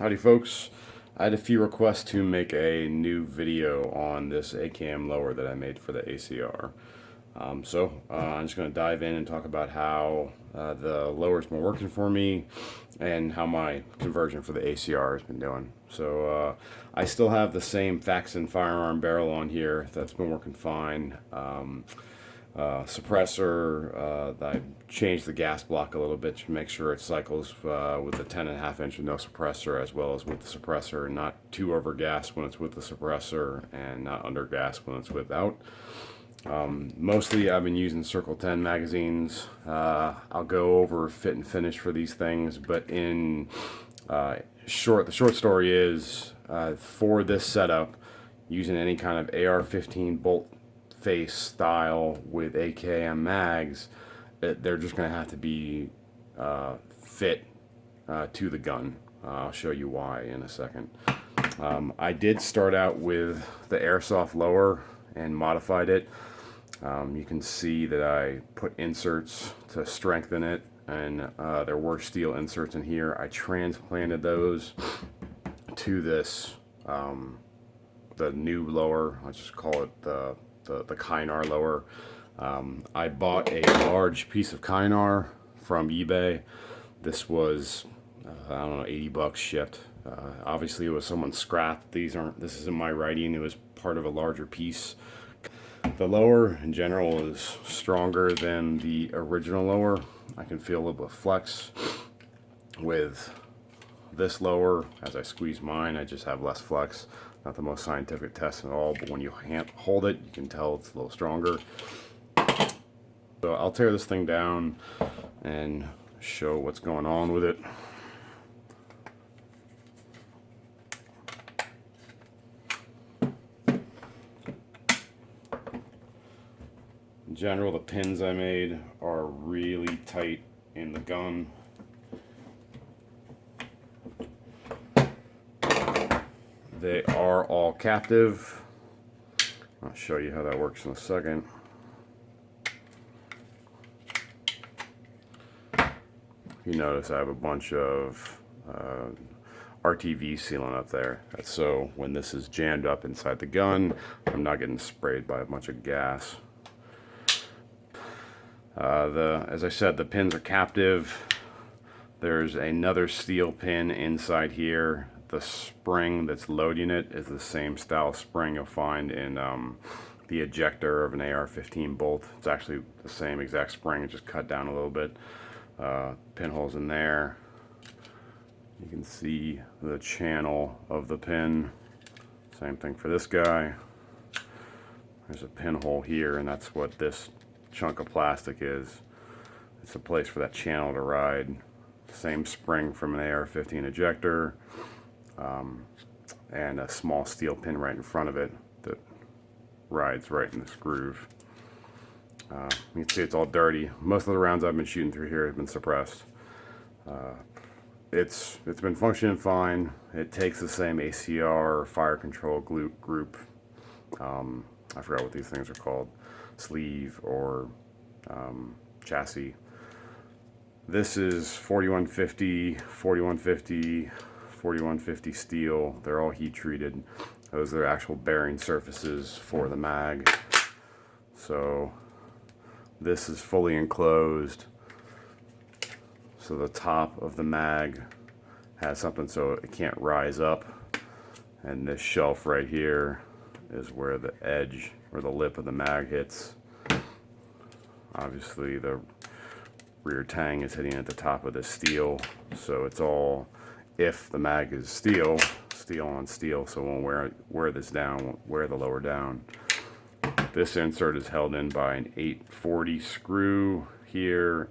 Howdy folks, I had a few requests to make a new video on this AKM lower that I made for the ACR. I'm just going to dive in and talk about how the lower's been working for me and how my conversion for the ACR has been doing. I still have the same Faxon firearm barrel on here. That's been working fine. Suppressor, I changed the gas block a little bit to make sure it cycles with the 10.5 inch with no suppressor, as well as with the suppressor, not too over gas when it's with the suppressor and not under gas when it's without. Mostly I've been using Circle 10 magazines. I'll go over fit and finish for these things, but the short story is for this setup, using any kind of AR-15 bolt face style with AKM mags, they're just going to have to be fit to the gun. I'll show you why in a second. I did start out with the airsoft lower and modified it. You can see that I put inserts to strengthen it, and there were steel inserts in here. I transplanted those to this the new lower. Let's just call it the Kynar lower. I bought a large piece of Kynar from eBay. This was I don't know, 80 bucks shipped. Obviously it was someone's scrap. This isn't my writing. It was part of a larger piece. The lower in general is stronger than the original lower. I can feel a little bit of flex with this lower. As I squeeze mine, I just have less flex. Not the most scientific test at all, but when you hold it, you can tell it's a little stronger. So I'll tear this thing down and show what's going on with it. In general, the pins I made are really tight in the gun. They are all captive. I'll show you how that works in a second. You notice I have a bunch of RTV sealant up there. That's so when this is jammed up inside the gun, I'm not getting sprayed by a bunch of gas. As I said, the pins are captive. There's another steel pin inside here. The spring that's loading it is the same style spring you'll find in the ejector of an AR-15 bolt. It's actually the same exact spring, just cut down a little bit. Pinholes in there. You can see the channel of the pin. Same thing for this guy. There's a pinhole here, and that's what this chunk of plastic is. It's a place for that channel to ride. Same spring from an AR-15 ejector. And a small steel pin right in front of it that rides right in this groove. You can see it's all dirty. Most of the rounds I've been shooting through here have been suppressed. It's been functioning fine. It takes the same ACR fire control group. I forgot what these things are called. Sleeve or chassis. This is 4150, 4150, 4150 steel. They're all heat treated. Those are actual bearing surfaces for the mag. So this is fully enclosed. So the top of the mag has something so it can't rise up. And this shelf right here is where the edge or the lip of the mag hits. Obviously the rear tang is hitting at the top of the steel. So it's all, if the mag is steel on steel, so it won't wear this down, won't wear the lower down. This insert is held in by an 840 screw here,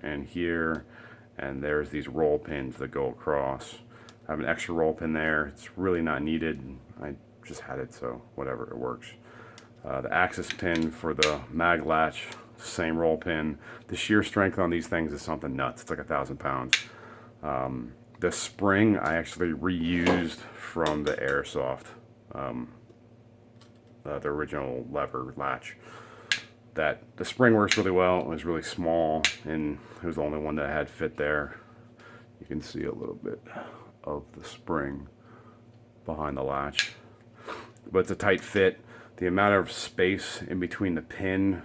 and there's these roll pins that go across. I have an extra roll pin there. It's really not needed. I just had it, so whatever, it works. The access pin for the mag latch, same roll pin. The shear strength on these things is something nuts. It's like 1,000 pounds. The spring I actually reused from the airsoft, the original lever latch. The spring works really well. It was really small, and it was the only one that I had fit there. You can see a little bit of the spring. behind the latch. But it's a tight fit. The amount of space in between the pin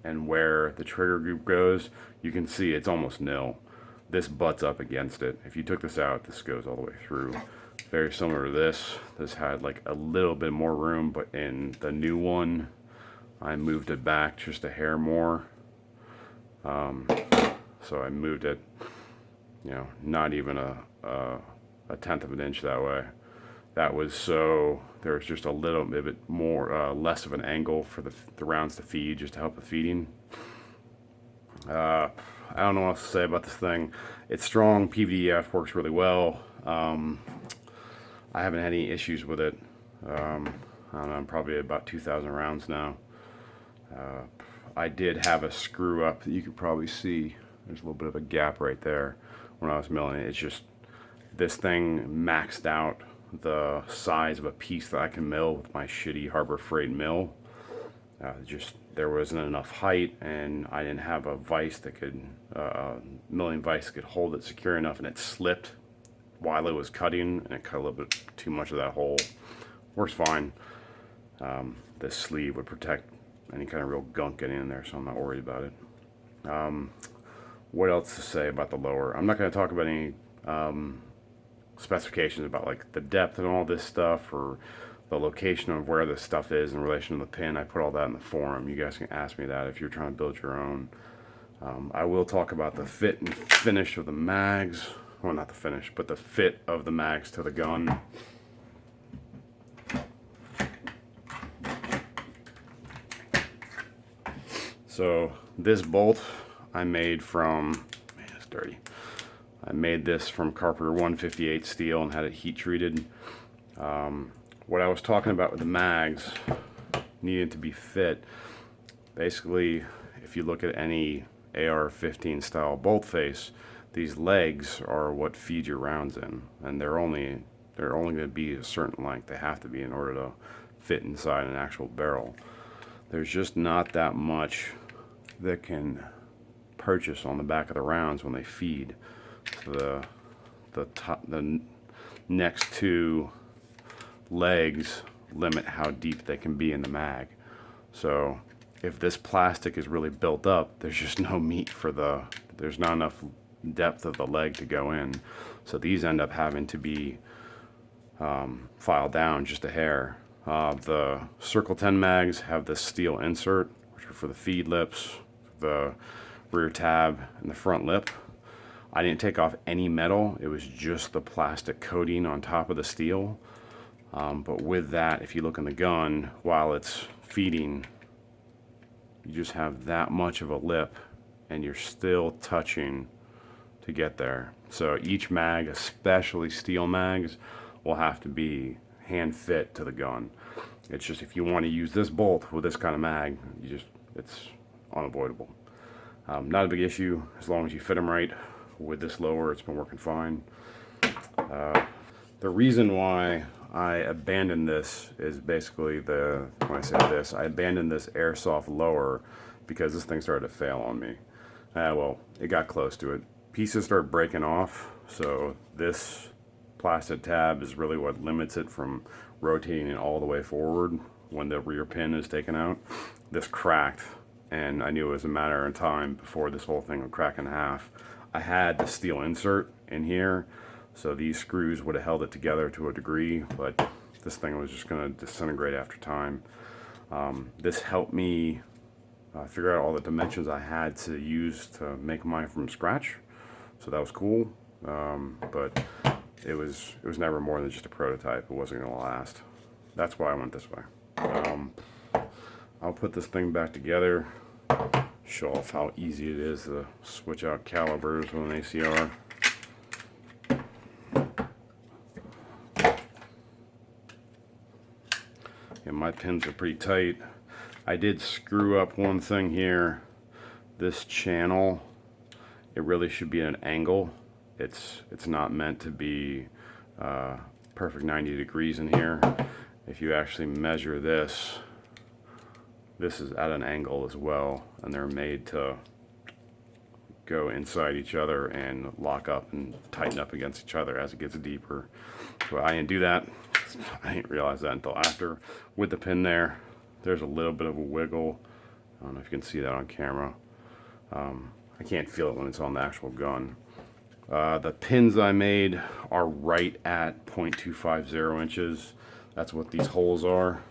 and where the trigger group goes, you can see it's almost nil. This butts up against it. If you took this out, this goes all the way through. Very similar to this. This had like a little bit more room, but in the new one, I moved it back just a hair more. So I moved it, you know, not even a tenth of an inch that way. That was so there was just a little bit more, less of an angle for the rounds to feed, just to help with feeding. I don't know what else to say about this thing. It's strong. PVDF works really well. I haven't had any issues with it. I don't know, I'm probably at about 2,000 rounds now. I did have a screw up that you could probably see. There's a little bit of a gap right there when I was milling it. It's just, this thing maxed out the size of a piece that I can mill with my shitty Harbor Freight mill. There wasn't enough height, and I didn't have a vise that could, milling vise could hold it secure enough, and it slipped while it was cutting, and it cut a little bit too much of that hole. Works fine. This sleeve would protect any kind of real gunk getting in there, so I'm not worried about it. What else to say about the lower? I'm not going to talk about any specifications about like the depth and all this stuff, or the location of where this stuff is in relation to the pin. I put all that in the forum. You guys can ask me that if you're trying to build your own. I will talk about the fit and finish of the mags. Well, not the finish, but the fit of the mags to the gun. So this bolt I made from, man, it's dirty. I made this from Carpenter 158 steel and had it heat treated. What I was talking about with the mags needing to be fit, basically, if you look at any AR-15 style bolt face, these legs are what feed your rounds in, and they're only going to be a certain length. They have to be in order to fit inside an actual barrel. There's just not that much that can purchase on the back of the rounds when they feed. So the next two legs limit how deep they can be in the mag. So if this plastic is really built up, there's just no meat for there's not enough depth of the leg to go in. So these end up having to be filed down just a hair. The Circle 10 mags have this steel insert, which are for the feed lips, the rear tab, and the front lip. I didn't take off any metal. It was just the plastic coating on top of the steel. But with that, if you look in the gun, while it's feeding, you just have that much of a lip, and you're still touching to get there. So each mag, especially steel mags, will have to be hand fit to the gun. It's just, if you want to use this bolt with this kind of mag, it's unavoidable. Not a big issue as long as you fit them right. With this lower, it's been working fine. The reason why I abandoned this is basically when I say this, I abandoned this airsoft lower because this thing started to fail on me. Well, it got close to it. Pieces started breaking off, so this plastic tab is really what limits it from rotating it all the way forward when the rear pin is taken out. This cracked, and I knew it was a matter of time before this whole thing would crack in half. I had the steel insert in here, so these screws would have held it together to a degree, but this thing was just going to disintegrate after time. This helped me figure out all the dimensions I had to use to make mine from scratch, so that was cool. But it was never more than just a prototype. It wasn't going to last. That's why I went this way. I'll put this thing back together, show off how easy it is to switch out calibers with an ACR. And my pins are pretty tight. I did screw up one thing here. This channel, it really should be at an angle. It's not meant to be perfect 90 degrees in here. If you actually measure this, this is at an angle as well, and they're made to go inside each other and lock up and tighten up against each other as it gets deeper. So I didn't do that, I didn't realize that until after. With the pin there, there's a little bit of a wiggle. I don't know if you can see that on camera. I can't feel it when it's on the actual gun. The pins I made are right at 0.250 inches. That's what these holes are.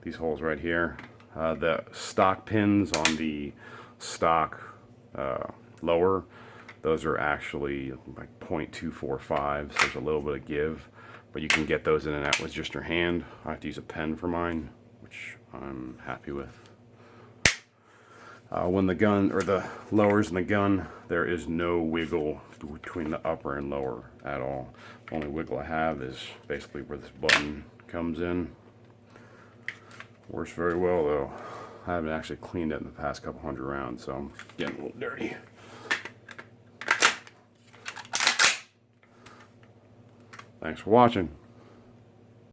These holes right here. The stock pins on the stock lower, those are actually like 0.245, so there's a little bit of give, but you can get those in and out with just your hand. I have to use a pen for mine, which I'm happy with. When the gun, or the lowers in the gun, there is no wiggle between the upper and lower at all. The only wiggle I have is basically where this button comes in. Works very well though. I haven't actually cleaned it in the past couple hundred rounds, so I'm getting a little dirty. Thanks for watching.